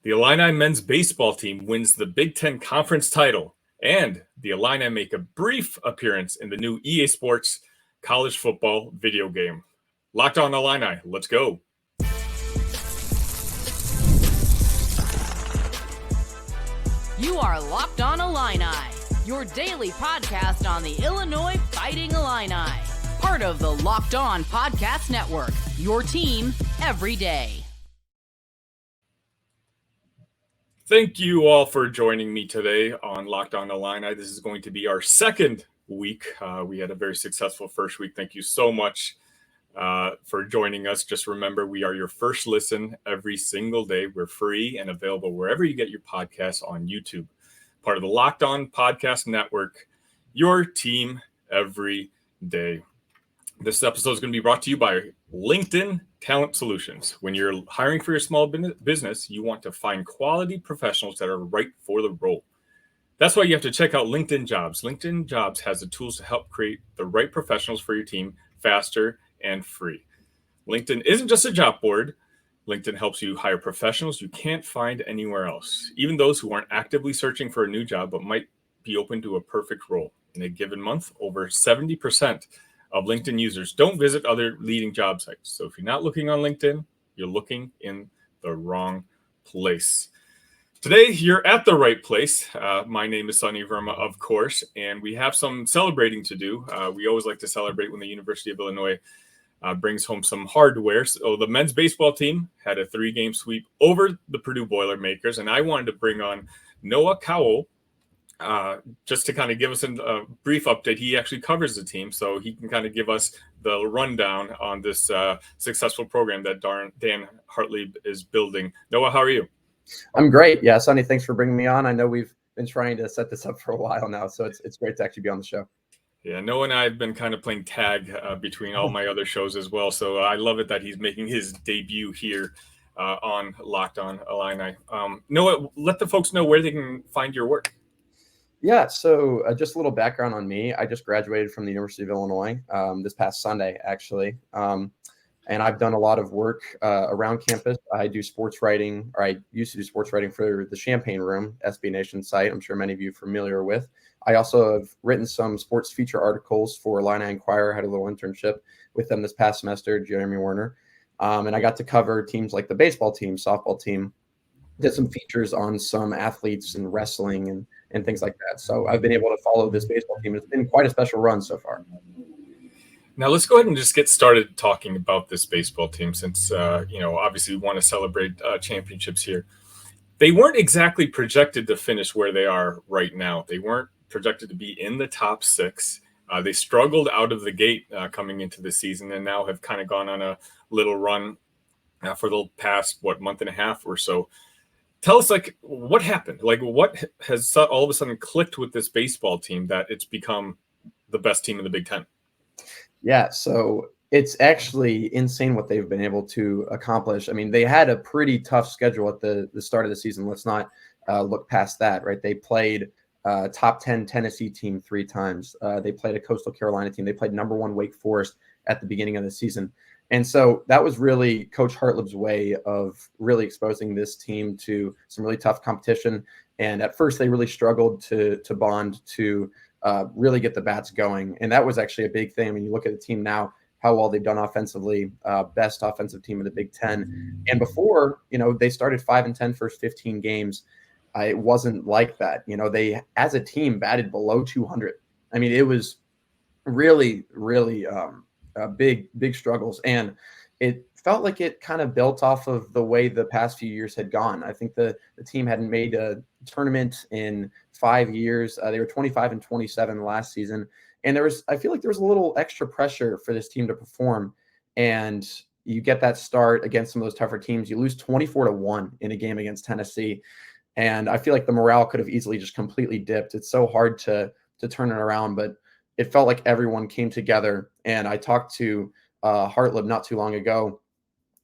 The Illini men's baseball team wins the Big Ten Conference title, and the Illini make a brief appearance in the new EA Sports college football video game. Locked On Illini, let's go. You are Locked On Illini, your daily podcast on the Illinois Fighting Illini. Part of the Locked On Podcast Network, your team every day. Thank you all for joining me today on Locked On Illini. This is going to be our second week. We had a very successful first week. Thank you so much for joining us. Just remember, we are your first listen every single day. We're free and available wherever you get your podcasts on YouTube. Part of the Locked On Podcast Network, your team every day. This episode is going to be brought to you by LinkedIn Talent Solutions. When you're hiring for your small business, you want to find quality professionals that are right for the role. That's why you have to check out LinkedIn Jobs. LinkedIn Jobs has the tools to help create the right professionals for your team faster and free. LinkedIn isn't just a job board. LinkedIn helps you hire professionals you can't find anywhere else, even those who aren't actively searching for a new job but might be open to a perfect role. In a given month, over 70% of LinkedIn users don't visit other leading job sites. So if you're not looking on LinkedIn, you're looking in the wrong place. Today, you're at the right place. My name is Sunny Verma, of course, and we have some celebrating to do. We always like to celebrate when the University of Illinois brings home some hardware. So the men's baseball team had a 3-game sweep over the Purdue Boilermakers, and I wanted to bring on Noah Cowell just to kind of give us a brief update. He actually covers the team, so he can kind of give us the rundown on this successful program that Dan Hartley is building. Noah, how are you? I'm great. Yeah, Sonny, thanks for bringing me on. I know we've been trying to set this up for a while now, so it's great to actually be on the show. Yeah, Noah and I have been kind of playing tag between all my other shows as well, so I love it that he's making his debut here on Locked On Illini. Noah, let the folks know where they can find your work. Yeah, so just a little background on me. I just graduated from the University of Illinois this past Sunday, actually. And I've done a lot of work around campus. I do sports writing, or I used to do sports writing for the Champaign Room, SB Nation site. I'm sure many of you are familiar with. I also have written some sports feature articles for Illini Inquirer. I had a little internship with them this past semester, Jeremy Warner. And I got to cover teams like the baseball team, softball team, did some features on some athletes and wrestling and things like that. So I've been able to follow this baseball team. It's been quite a special run so far. Now let's go ahead and just get started talking about this baseball team since, obviously we want to celebrate championships here. They weren't exactly projected to finish where they are right now. They weren't projected to be in the top 6. They struggled out of the gate coming into the season and now have kind of gone on a little run for the past, month and a half or so. Tell us, what happened? What has all of a sudden clicked with this baseball team that it's become the best team in the Big Ten? Yeah, so it's actually insane what they've been able to accomplish. I mean, they had a pretty tough schedule at the start of the season. Let's not look past that, right? They played top 10 Tennessee team 3 times. They played a Coastal Carolina team. They played number 1 Wake Forest at the beginning of the season. And so that was really Coach Hartleb's way of really exposing this team to some really tough competition. And at first, they really struggled to bond, to really get the bats going. And that was actually a big thing. I mean, you look at the team now, how well they've done offensively, best offensive team in the Big Ten. And before, they started 5-10 first 15 games. It wasn't like that. They, as a team, batted below 200. I mean, it was really, really big struggles. And it felt like it kind of built off of the way the past few years had gone. I think the team hadn't made a tournament in 5 years. They were 25-27 last season. And I feel like there was a little extra pressure for this team to perform. And you get that start against some of those tougher teams. You lose 24-1 in a game against Tennessee. And I feel like the morale could have easily just completely dipped. It's so hard to turn it around, but it felt like everyone came together. And I talked to Hartleb not too long ago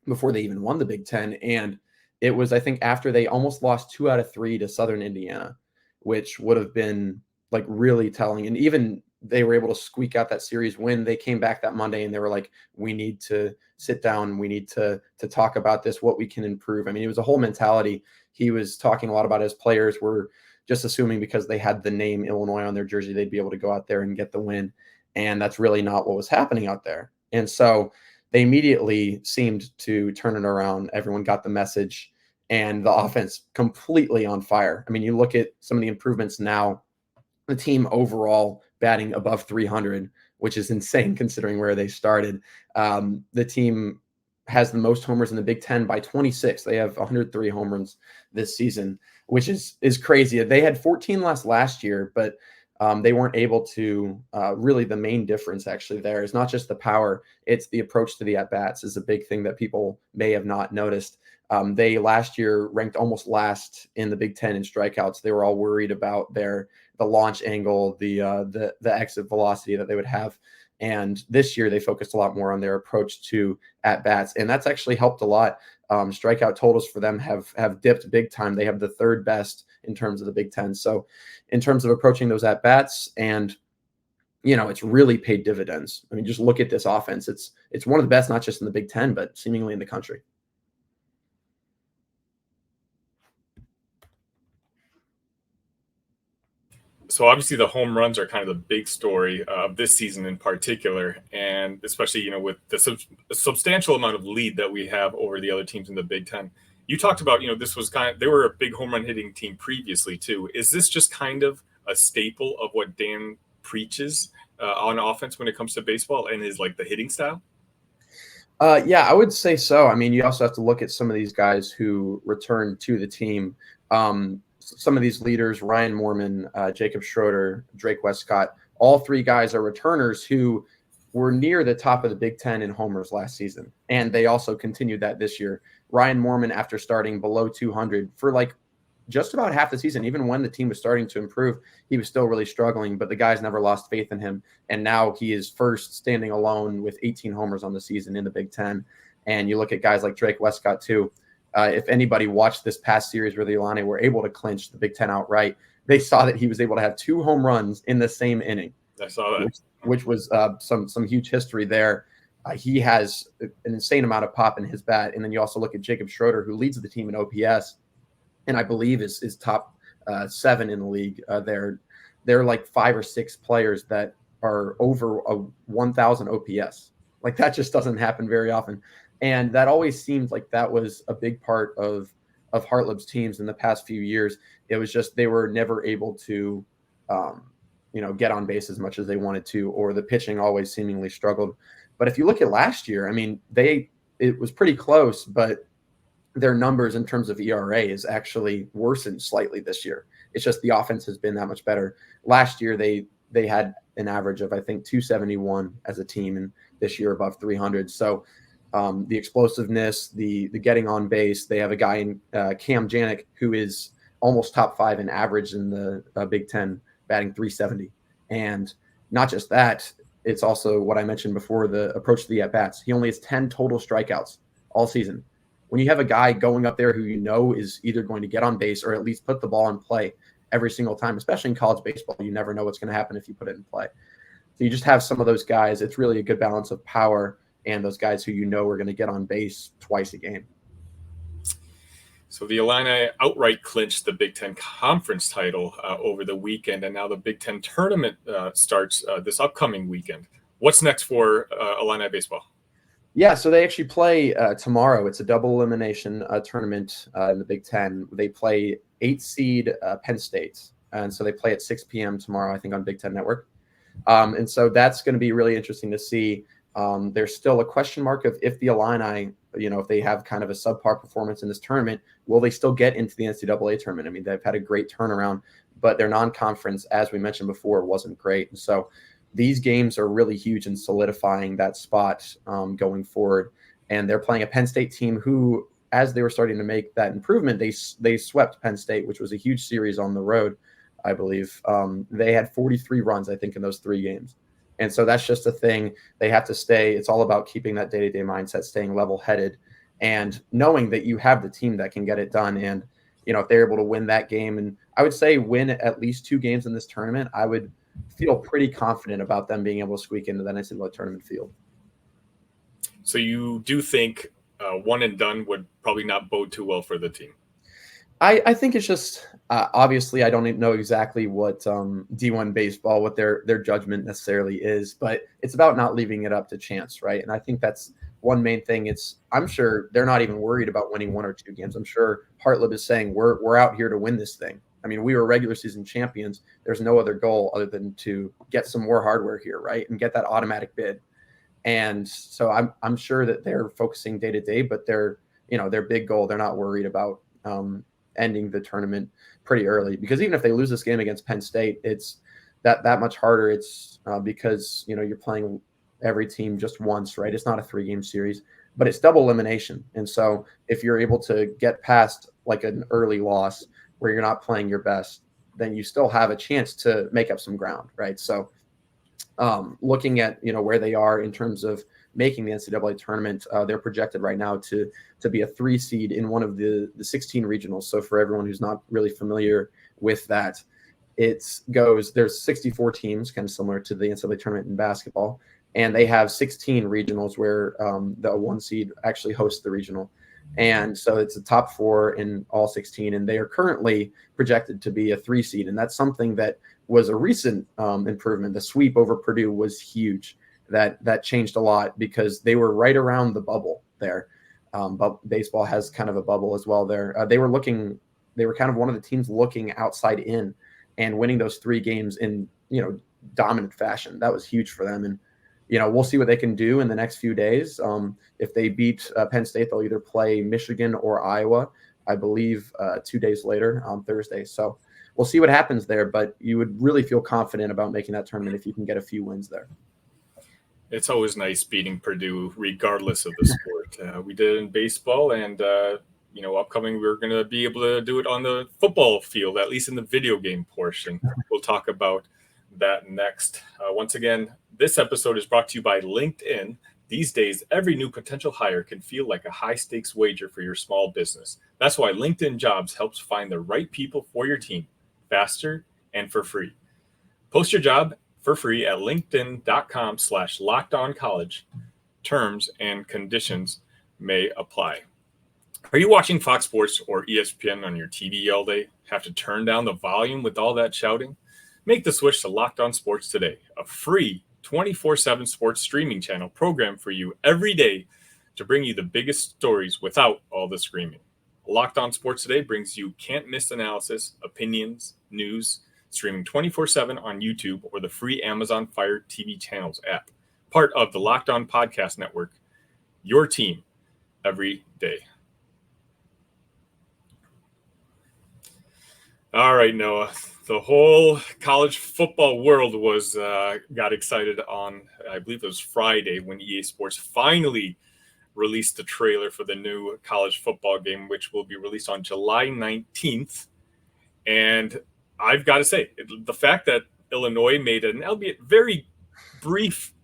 before they even won the Big Ten. And it was, I think, after they almost lost 2 out of 3 to Southern Indiana, which would have been really telling. And even they were able to squeak out that series win. They came back that Monday and they were like, we need to sit down. We need to talk about this, what we can improve. I mean, it was a whole mentality. He was talking a lot about his players were just assuming because they had the name Illinois on their jersey, they'd be able to go out there and get the win. And that's really not what was happening out there. And so they immediately seemed to turn it around. Everyone got the message and the offense completely on fire. I mean, you look at some of the improvements now, the team overall batting above 300, which is insane considering where they started. The team has the most homers in the Big Ten by 26. They have 103 home runs this season, which is crazy. They had 14 last year, but they weren't able to really. The main difference actually there is not just the power, it's the approach to the at-bats is a big thing that people may have not noticed. They last year ranked almost last in the Big Ten in strikeouts. They were all worried about the launch angle, the exit velocity that they would have. And this year they focused a lot more on their approach to at-bats. And that's actually helped a lot. Strikeout totals for them have dipped big time. They have the third best in terms of the Big Ten. So in terms of approaching those at-bats, and it's really paid dividends. I mean, just look at this offense. It's one of the best, not just in the Big Ten, but seemingly in the country. So obviously the home runs are kind of the big story of this season in particular, and especially with the substantial amount of lead that we have over the other teams in the Big Ten. You talked about this was they were a big home run hitting team previously too. Is this just kind of a staple of what Dan preaches on offense when it comes to baseball and his the hitting style? Yeah, I would say so. I mean, you also have to look at some of these guys who returned to the team. Some of these leaders, Ryan Moorman, Jacob Schroeder, Drake Westcott, all three guys are returners who were near the top of the Big Ten in homers last season. And they also continued that this year. Ryan Moorman, after starting below 200 for just about half the season, even when the team was starting to improve, he was still really struggling, but the guys never lost faith in him. And now he is first standing alone with 18 homers on the season in the Big Ten. And you look at guys like Drake Westcott too. If anybody watched this past series where the Illini were able to clinch the Big Ten outright, they saw that he was able to have 2 home runs in the same inning. I saw that, which was some huge history there. He has an insane amount of pop in his bat. And then you also look at Jacob Schroeder, who leads the team in OPS, and I believe is top 7 in the league. They're 5 or 6 players that are over a 1,000 OPS. That just doesn't happen very often. And that always seemed like that was a big part of Hartleb's teams in the past few years. It was just they were never able to, get on base as much as they wanted to, or the pitching always seemingly struggled. But if you look at last year, I mean, it was pretty close, but their numbers in terms of ERA is actually worsened slightly this year. It's just the offense has been that much better. Last year, they had an average of, I think, 271 as a team, and this year above 300. So the explosiveness, the getting on base, they have a guy in Cam Janik who is almost top 5 in average in the Big Ten, batting 370. And not just that, it's also what I mentioned before, the approach to the at-bats. He only has 10 total strikeouts all season. When you have a guy going up there who is either going to get on base or at least put the ball in play every single time, especially in college baseball, you never know what's going to happen if you put it in play. So you just have some of those guys. It's really a good balance of power and those guys who are going to get on base twice a game. So the Illini outright clinched the Big Ten Conference title over the weekend, and now the Big Ten Tournament starts this upcoming weekend. What's next for Illini baseball? Yeah, so they actually play tomorrow. It's a double elimination tournament in the Big Ten. They play 8-seed Penn State, and so they play at 6 p.m. tomorrow, I think, on Big Ten Network. And so that's going to be really interesting to see. There's still a question mark of if the Illini, if they have kind of a subpar performance in this tournament, will they still get into the NCAA tournament? I mean, they've had a great turnaround, but their non-conference, as we mentioned before, wasn't great. And so these games are really huge in solidifying that spot going forward. And they're playing a Penn State team who, as they were starting to make that improvement, they swept Penn State, which was a huge series on the road, I believe. They had 43 runs, I think, in those 3 games. And so that's just a thing. They have to stay. It's all about keeping that day-to-day mindset, staying level-headed, and knowing that you have the team that can get it done. And, if they're able to win that game, and I would say win at least 2 games in this tournament, I would feel pretty confident about them being able to squeak into the NCAA tournament field. So you do think one and done would probably not bode too well for the team? I think it's just obviously I don't know exactly what D1 baseball, what their judgment necessarily is, but it's about not leaving it up to chance, right? And I think that's one main thing. I'm sure they're not even worried about winning 1 or 2 games. I'm sure Hartleb is saying we're out here to win this thing. I mean, we were regular season champions. There's no other goal other than to get some more hardware here, right, and get that automatic bid. And so I'm sure that they're focusing day to day, but their big goal, they're not worried about ending the tournament pretty early, because even if they lose this game against Penn State, it's that much harder. It's because you're playing every team just once, right? It's not a 3-game series, but it's double elimination. And so if you're able to get past like an early loss where you're not playing your best, then you still have a chance to make up some ground, right? So looking at where they are in terms of making the NCAA tournament, they're projected right now to be a 3 seed in one of the 16 regionals. So for everyone who's not really familiar with that, there's 64 teams, kind of similar to the NCAA tournament in basketball, and they have 16 regionals where the 1 seed actually hosts the regional. And so it's the top 4 in all 16, and they are currently projected to be a 3 seed. And that's something that was a recent improvement. The sweep over Purdue was huge. That changed a lot because they were right around the bubble there. But baseball has kind of a bubble as well there. They were kind of one of the teams looking outside in and winning those 3 games in, dominant fashion. That was huge for them. And, we'll see what they can do in the next few days. If they beat Penn State, they'll either play Michigan or Iowa, I believe, 2 days later on Thursday. So we'll see what happens there, but you would really feel confident about making that tournament if you can get a few wins there. It's always nice beating Purdue, regardless of the sport. We did it in baseball, and upcoming we're going to be able to do it on the football field, at least in the video game portion. We'll talk about that next. Once again, this episode is brought to you by LinkedIn. These days, every new potential hire can feel like a high-stakes wager for your small business. That's why LinkedIn Jobs helps find the right people for your team faster and for free. Post your job for free at linkedin.com/lockedoncollege. Terms and conditions may apply. Are you watching Fox Sports or ESPN on your TV all day? Have to turn down the volume with all that shouting? Make the switch to Locked On Sports today, a free 24/7 sports streaming channel programmed for you every day to bring you the biggest stories without all the screaming. Locked On Sports Today brings you can't-miss analysis, opinions, news, streaming 24/7 on YouTube or the free Amazon Fire TV channels app. Part of the Locked On Podcast Network, your team every day. All right, Noah. The whole college football world got excited on, I believe it was Friday, when EA Sports finally released the trailer for the new college football game, which will be released on July 19th. And I've got to say, the fact that Illinois made an albeit very brief,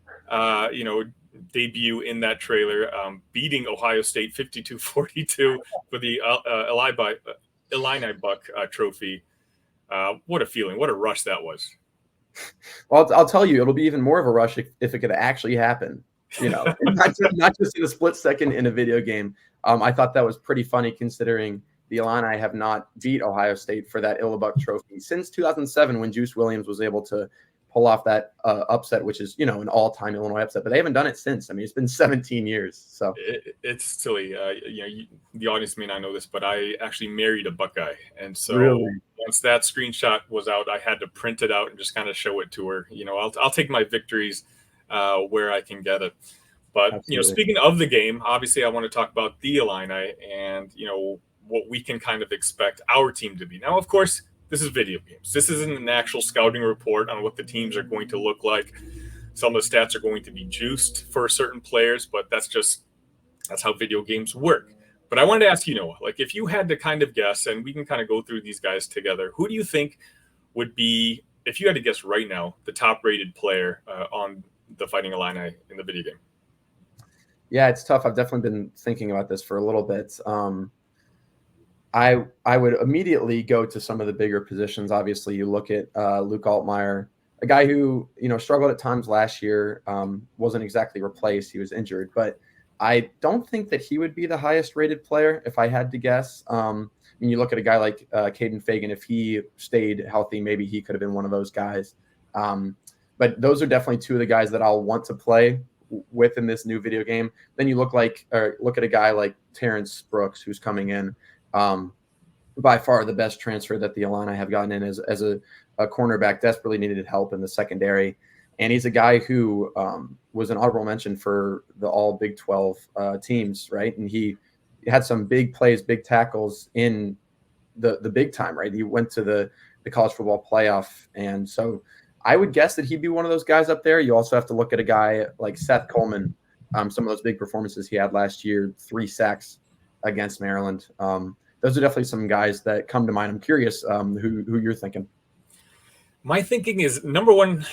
debut in that trailer, beating Ohio State 52-42 for the Illini Buck Trophy. What a feeling. What a rush that was. Well, I'll tell you, it'll be even more of a rush if it could actually happen. Not just in a split second in a video game. I thought that was pretty funny considering the Illini have not beat Ohio State for that Buck Trophy since 2007 when Juice Williams was able to pull off that upset, which is, an all-time Illinois upset. But they haven't done it since. I mean, it's been 17 years. So it's silly. The audience may not know this, but I actually married a Buckeye. And so once that screenshot was out, I had to print it out and just kind of show it to her. I'll take my victories where I can get it. But, Absolutely. Speaking of the game, obviously I want to talk about the Illini and, what we can kind of expect our team to be. Now, of course, this is video games. This isn't an actual scouting report on what the teams are going to look like. Some of the stats are going to be juiced for certain players, but that's how video games work. But I wanted to ask you, Noah, if you had to kind of guess, and we can kind of go through these guys together, who do you think would be, if you had to guess right now, the top-rated player on the Fighting Illini in the video game? Yeah, it's tough. I've definitely been thinking about this for a little bit. I would immediately go to some of the bigger positions. Obviously, you look at Luke Altmaier, a guy who, struggled at times last year, wasn't exactly replaced. He was injured, but I don't think that he would be the highest rated player if I had to guess. You look at a guy like Caden Fagan, if he stayed healthy, maybe he could have been one of those guys. But those are definitely two of the guys that I'll want to play with in this new video game. Then you look at a guy like Terrence Brooks, who's coming in. By far the best transfer that the Illini have gotten in as a cornerback, desperately needed help in the secondary. And he's a guy who was an honorable mention for the all Big 12 teams, right? And he had some big plays, big tackles in the big time, right? He went to the college football playoff. And so I would guess that he'd be one of those guys up there. You also have to look at a guy like Seth Coleman, some of those big performances he had last year, 3 sacks against Maryland. Those are definitely some guys that come to mind. I'm curious who you're thinking. My thinking is, number one,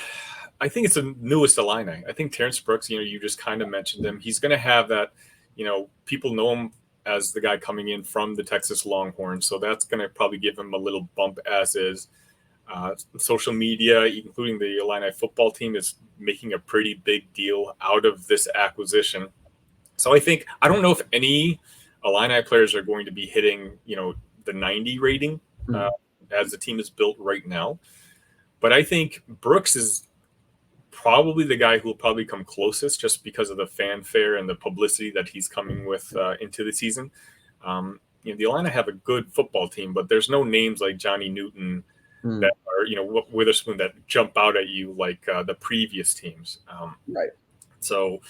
I think it's the newest Illini. I think Terrence Brooks, you just kind of mentioned him. He's going to have that, people know him as the guy coming in from the Texas Longhorns. So that's going to probably give him a little bump, as is social media, including the Illini football team, is making a pretty big deal out of this acquisition. So I don't know if any Illini players are going to be hitting, the 90 rating as the team is built right now. But I think Brooks is probably the guy who will probably come closest, just because of the fanfare and the publicity that he's coming with into the season. The Illini have a good football team, but there's no names like Johnny Newton that are, Witherspoon, that jump out at you like the previous teams. Right. So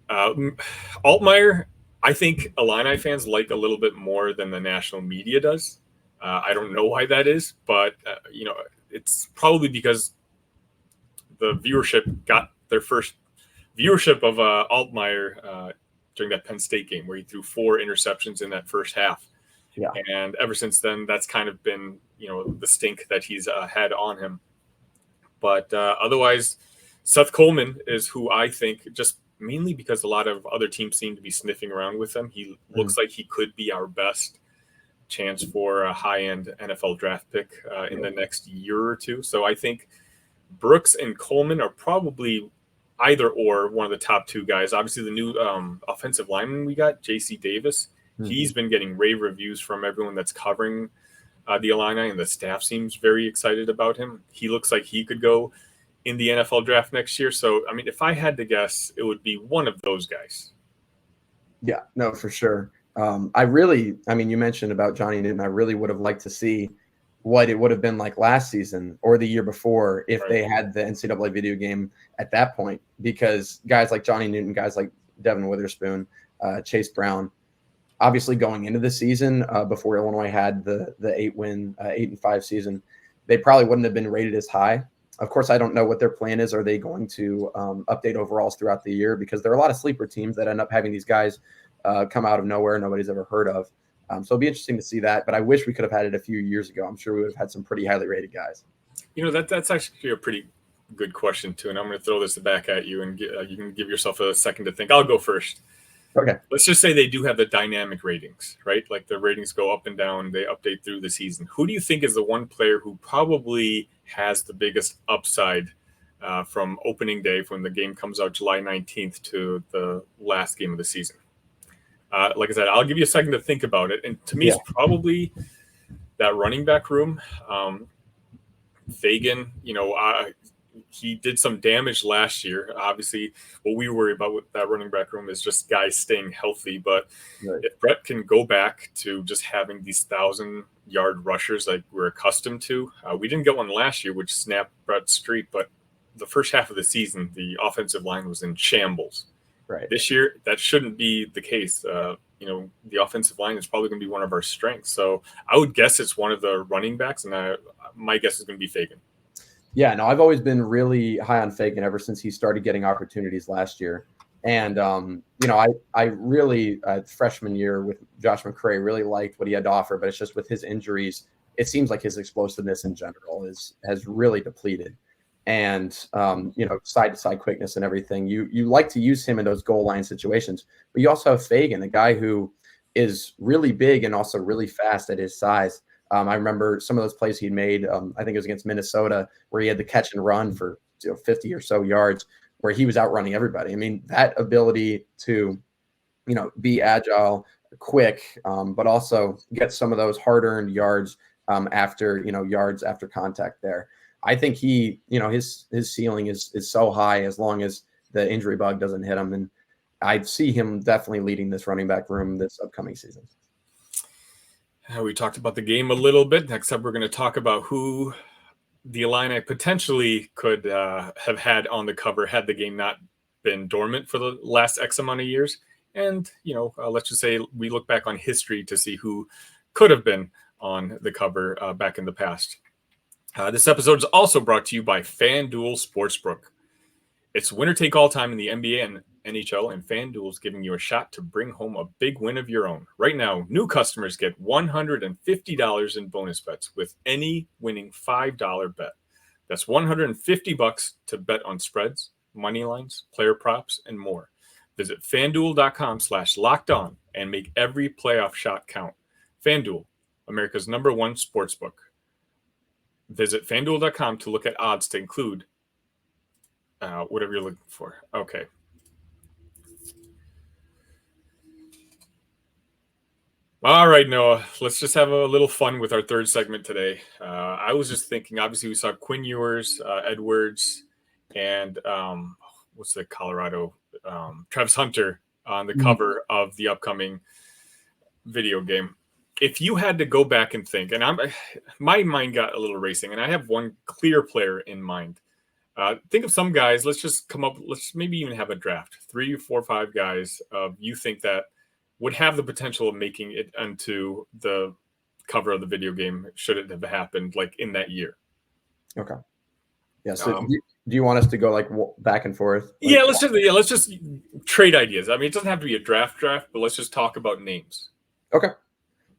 Altmaier, I think Illini fans like a little bit more than the national media does. I don't know why that is, but it's probably because the viewership got their first viewership of Altmaier during that Penn State game where he threw 4 interceptions in that first half. Yeah. And ever since then, that's kind of been, the stink that he's had on him. But otherwise, Seth Coleman is who I think, just mainly because a lot of other teams seem to be sniffing around with him. He looks like he could be our best chance for a high-end NFL draft pick in the next year or two. So I think Brooks and Coleman are probably either or one of the top 2 guys. Obviously, the new offensive lineman we got, J.C. Davis, he's been getting rave reviews from everyone that's covering the Illini, and the staff seems very excited about him. He looks like he could go in the NFL draft next year. So, if I had to guess, it would be one of those guys. Yeah, no, for sure. You mentioned about Johnny Newton. I really would have liked to see what it would have been like last season or the year before if they had the NCAA video game at that point, because guys like Johnny Newton, guys like Devin Witherspoon, Chase Brown, obviously going into the season before Illinois had the 8-5 season, they probably wouldn't have been rated as high. Of course, I don't know what their plan is. Are they going to update overalls throughout the year? Because there are a lot of sleeper teams that end up having these guys come out of nowhere nobody's ever heard of. So it'll be interesting to see that. But I wish we could have had it a few years ago. I'm sure we would have had some pretty highly rated guys. That's actually a pretty good question, too. And I'm going to throw this back at you, and you can give yourself a second to think. I'll go first. Okay. Let's just say they do have the dynamic ratings, right? Like the ratings go up and down. They update through the season. Who do you think is the one player who probably has the biggest upside from opening day, when the game comes out July 19th to the last game of the season? Like I said, I'll give you a second to think about it. And to me, it's probably that running back room. Fagan, he did some damage last year. Obviously, what we worry about with that running back room is just guys staying healthy. But if Brett can go back to just having these 1,000-yard rushers like we're accustomed to, we didn't get one last year, which snapped Brett's streak. But the first half of the season, the offensive line was in shambles. Right. This year, that shouldn't be the case. The offensive line is probably going to be one of our strengths. So I would guess it's one of the running backs, and my guess is going to be Fagan. Yeah, no, I've always been really high on Fagan ever since he started getting opportunities last year. And, I really, freshman year with Josh McCray, really liked what he had to offer, but it's just with his injuries, it seems like his explosiveness in general has really depleted. And, side-to-side quickness and everything. You like to use him in those goal line situations, but you also have Fagan, a guy who is really big and also really fast at his size. I remember some of those plays he made. I think it was against Minnesota, where he had the catch and run for 50 or so yards, where he was outrunning everybody. I mean, that ability to, be agile, quick, but also get some of those hard-earned yards after contact there. I think his ceiling is so high as long as the injury bug doesn't hit him, and I see him definitely leading this running back room this upcoming season. We talked about the game a little bit. Next up, we're going to talk about who the Illini potentially could have had on the cover had the game not been dormant for the last X amount of years. And, let's just say we look back on history to see who could have been on the cover back in the past. This episode is also brought to you by FanDuel Sportsbook. It's winner take all time in the NBA and NHL, and FanDuel is giving you a shot to bring home a big win of your own. Right now, new customers get $150 in bonus bets with any winning $5 bet. That's $150 to bet on spreads, money lines, player props, and more. Visit FanDuel.com/lockedon and make every playoff shot count. FanDuel, America's #1 sportsbook. Visit FanDuel.com to look at odds to include whatever you're looking for. Okay. All right, Noah, let's just have a little fun with our third segment today. I was just thinking, obviously, we saw Quinn Ewers, Edwards, and what's the Colorado? Travis Hunter on the cover of the upcoming video game. If you had to go back and think, and my mind got a little racing, and I have one clear player in mind. Think of some guys. Let's maybe even have a draft. 3, 4, 5 guys you think that would have the potential of making it onto the cover of the video game should it have happened like in that year. Okay. Yeah. So do you want us to go like back and forth? Yeah, let's just trade ideas. I mean, it doesn't have to be a draft, but let's just talk about names. Okay.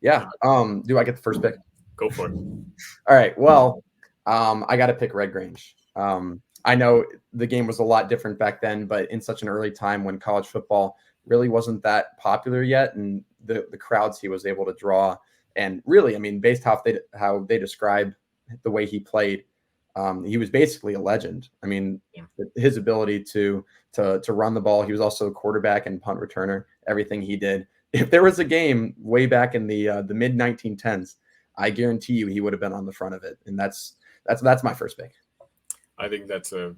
Yeah. Do I get the first pick? Go for it. All right. Well, I got to pick Red Grange. I know the game was a lot different back then, but in such an early time when college football really wasn't that popular yet, and the crowds he was able to draw, and really, I mean, based how they describe the way he played, he was basically a legend. I mean, his ability to run the ball. He was also a quarterback and punt returner. Everything he did. If there was a game way back in the mid 1910s, I guarantee you he would have been on the front of it. And that's my first pick. I think that's a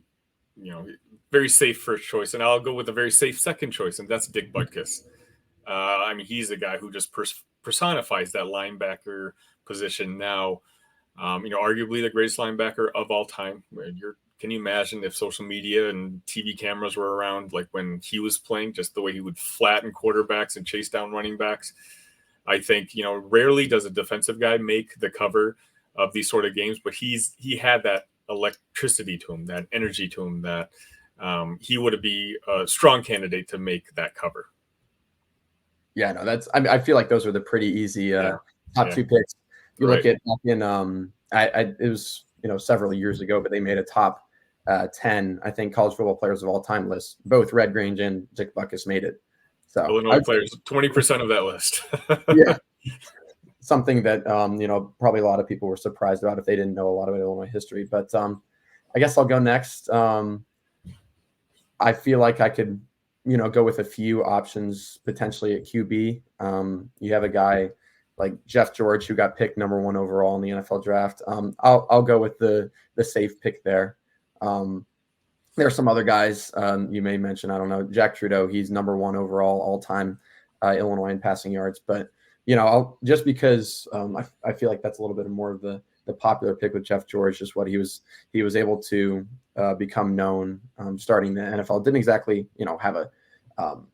very safe first choice, and I'll go with a very safe second choice, and that's Dick Butkus. I mean, he's a guy who just personifies that linebacker position now. Arguably the greatest linebacker of all time. Can you imagine if social media and TV cameras were around, like when he was playing, just the way he would flatten quarterbacks and chase down running backs? I think, rarely does a defensive guy make the cover of these sort of games, but he had that electricity to him, that energy to him, that he would be a strong candidate to make that cover. Yeah, no, I feel like those are the pretty easy top two picks. You look at it was several years ago, but they made a top 10, I think, college football players of all time list. Both Red Grange and Dick Butkus made it. So Illinois players, 20% of that list. Yeah, something that probably a lot of people were surprised about if they didn't know a lot of Illinois history. But I guess I'll go next. I feel like I could go with a few options potentially at QB. You have a guy like Jeff George, who got picked number 1 overall in the NFL draft. I'll go with the safe pick there. There are some other guys you may mention. I don't know. Jack Trudeau, he's number 1 overall all time Illinois in passing yards. But I'll just because I feel like that's a little bit more of the popular pick with Jeff George, just what he was able to become known starting the NFL. Didn't exactly have a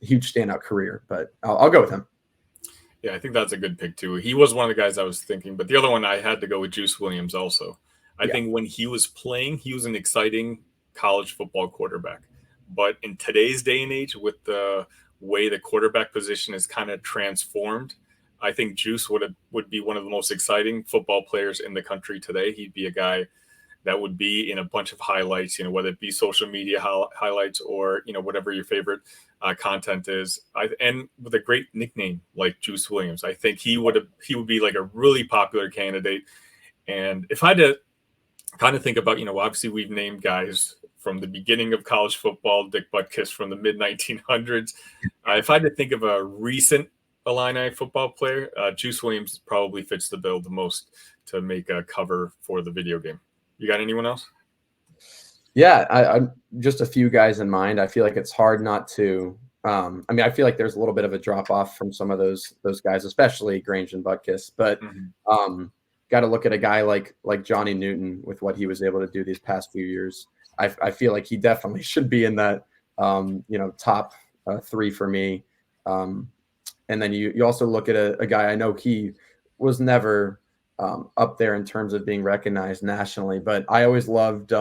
huge standout career, but I'll go with him. Yeah, I think that's a good pick too. He was one of the guys I was thinking, but the other one I had to go with Juice Williams also. I think when he was playing, he was an exciting college football quarterback. But in today's day and age, with the way the quarterback position is kind of transformed, I think Juice would be one of the most exciting football players in the country today. He'd be a guy that would be in a bunch of highlights, whether it be social media highlights or, whatever your favorite content is. And with a great nickname like Juice Williams, I think he would be like a really popular candidate. And if I had to kind of think about, obviously we've named guys from the beginning of college football, Dick Butkus from the mid 1900s. If I had to think of a recent Illini football player, Juice Williams probably fits the bill the most to make a cover for the video game. You got anyone else? Yeah, I'm just a few guys in mind. I feel like it's hard not to. I feel like there's a little bit of a drop off from some of those guys, especially Grange and Butkus. But got to look at a guy like Johnny Newton with what he was able to do these past few years. I feel like he definitely should be in that top 3 for me. And then you also look at a guy, I know he was never up there in terms of being recognized nationally, but I always loved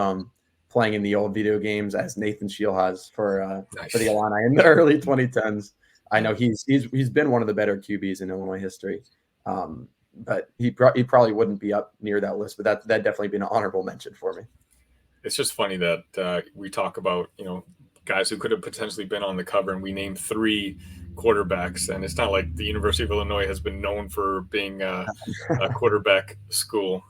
playing in the old video games as Nathan Shields for the Illini in the early 2010s. I know he's been one of the better QBs in Illinois history, but he probably wouldn't be up near that list. But that'd definitely be an honorable mention for me. It's just funny that we talk about guys who could have potentially been on the cover, and we named 3 quarterbacks, and it's not like the University of Illinois has been known for being a quarterback school.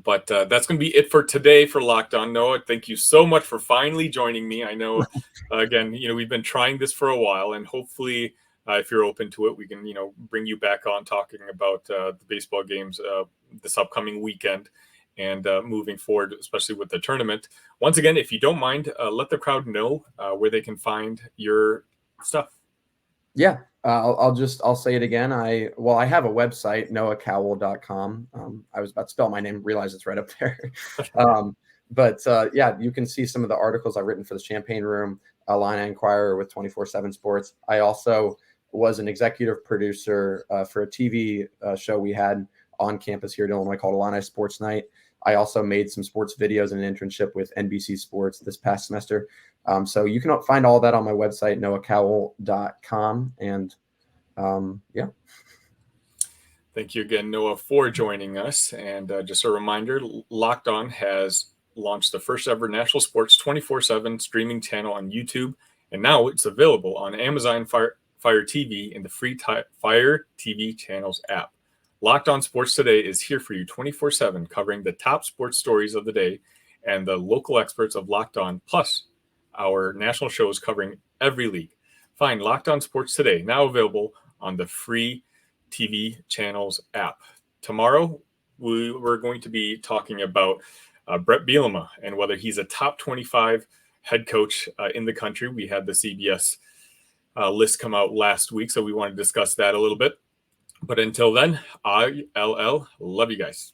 But that's going to be it for today for Locked On. Noah, thank you so much for finally joining me. I know, again, we've been trying this for a while, and hopefully, if you're open to it, we can, bring you back on talking about the baseball games this upcoming weekend and moving forward, especially with the tournament. Once again, if you don't mind, let the crowd know where they can find your stuff. Yeah, I'll say it again. I have a website, noahcowell.com. I was about to spell my name, realize it's right up there. But you can see some of the articles I've written for the Champaign Room, Illini Inquirer with 24/7 Sports. I also was an executive producer for a TV show we had on campus here at Illinois called Illini Sports Night. I also made some sports videos and an internship with NBC Sports this past semester. So you can find all that on my website, noahcowell.com. And Thank you again, Noah, for joining us. And just a reminder, Locked On has launched the first ever national sports 24/7 streaming channel on YouTube. And now it's available on Amazon Fire TV and the free Fire TV channels app. Locked On Sports Today is here for you 24/7, covering the top sports stories of the day and the local experts of Locked On, plus our national shows covering every league. Find Locked On Sports Today, now available on the free TV channels app. Tomorrow, we're going to be talking about Brett Bielema and whether he's a top 25 head coach in the country. We had the CBS list come out last week, so we want to discuss that a little bit. But until then, ILL, love you guys.